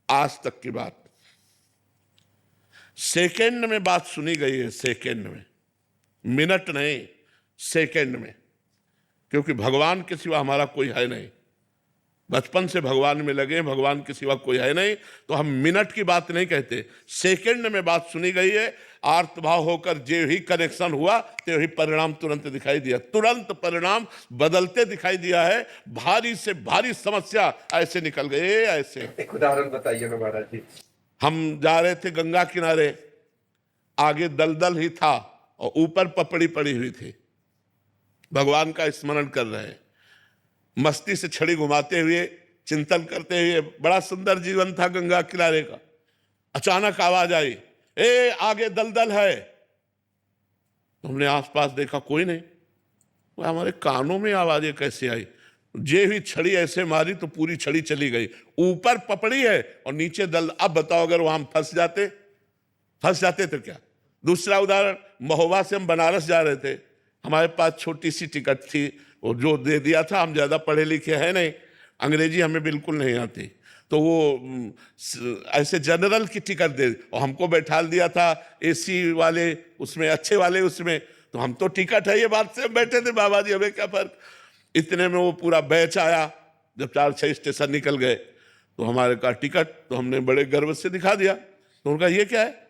आज तक की बात, सेकंड में बात सुनी गई है, सेकंड में, मिनट नहीं, सेकंड में, क्योंकि भगवान के सिवा हमारा कोई है नहीं। बचपन से भगवान में लगे, भगवान के सिवा कोई है नहीं, तो हम मिनट की बात नहीं कहते, सेकंड में बात सुनी गई है। आर्तभाव होकर जो ही कनेक्शन हुआ तो ही परिणाम तुरंत दिखाई दिया, तुरंत परिणाम बदलते दिखाई दिया है। भारी से भारी समस्या ऐसे निकल गए, ऐसे। एक उदाहरण बताइए ना महाराज जी। हम जा रहे थे गंगा किनारे, आगे दलदल ही था और ऊपर पपड़ी पड़ी हुई थी, भगवान का स्मरण कर रहे हैं, मस्ती से छड़ी घुमाते हुए, चिंतन करते हुए, बड़ा सुंदर जीवन था गंगा किनारे का। अचानक आवाज आई, ए आगे दलदल है। तो हमने आसपास देखा, कोई नहीं। हमारे कानों में आवाजें कैसे आई? जे हुई छड़ी ऐसे मारी तो पूरी छड़ी चली गई। ऊपर पपड़ी है और नीचे दल। अब बताओ, अगर वहां फंस जाते तो क्या? दूसरा उदाहरण, महोबा से हम बनारस जा रहे थे, हमारे पास छोटी सी टिकट थी, वो जो दे दिया था, हम ज़्यादा पढ़े लिखे हैं नहीं, अंग्रेजी हमें बिल्कुल नहीं आती, तो वो ऐसे जनरल की टिकट दे और हमको बैठा दिया था एसी वाले उसमें, अच्छे वाले उसमें। तो हम तो टिकट है ये बात से बैठे थे, बाबा जी हमें क्या फर्क। इतने में वो पूरा बैच आया, जब 4-6 स्टेशन निकल गए तो हमारे का टिकट, तो हमने बड़े गर्व से दिखा दिया। तो उनका ये क्या है?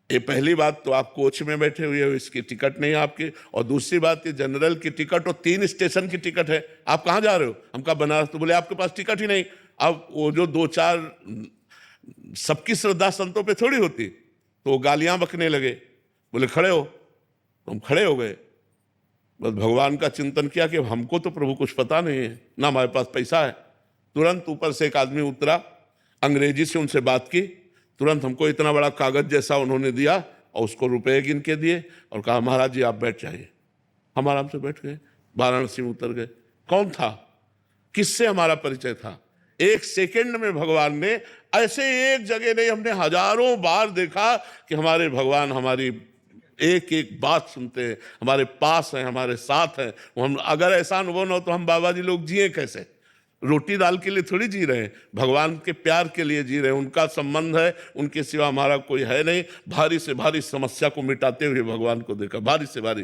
ये पहली बात तो आप कोच में बैठे हुए हो, इसकी टिकट नहीं है आपकी, और दूसरी बात ये जनरल की टिकट और 3 स्टेशन की टिकट है, आप कहाँ जा रहे हो? हम कहा बनारस। तो बोले आपके पास टिकट ही नहीं। अब वो जो 2-4 सबकी श्रद्धा संतों पे थोड़ी होती, तो वो गालियां बकने लगे, बोले खड़े हो। तो हम खड़े हो गए, बस भगवान का चिंतन किया कि हमको तो प्रभु कुछ पता नहीं है, ना हमारे पास पैसा है। तुरंत ऊपर से एक आदमी उतरा, अंग्रेजी से उनसे बात की, तुरंत हमको इतना बड़ा कागज जैसा उन्होंने दिया और उसको रुपए गिन के दिए और कहा महाराज जी आप बैठ जाइए। हम आराम से बैठ गए, वाराणसी में उतर गए। कौन था? किससे हमारा परिचय था? एक सेकंड में भगवान ने, ऐसे एक जगह नहीं, हमने हजारों बार देखा कि हमारे भगवान हमारी एक एक बात सुनते हैं, हमारे पास हैं, हमारे साथ हैं। हम अगर ऐसा अनुभव न हो तो हम बाबा जी लोग जिए कैसे? रोटी दाल के लिए थोड़ी जी रहे हैं, भगवान के प्यार के लिए जी रहे हैं, उनका संबंध है, उनके सिवा हमारा कोई है नहीं। भारी से भारी समस्या को मिटाते हुए भगवान को देखा, भारी से भारी।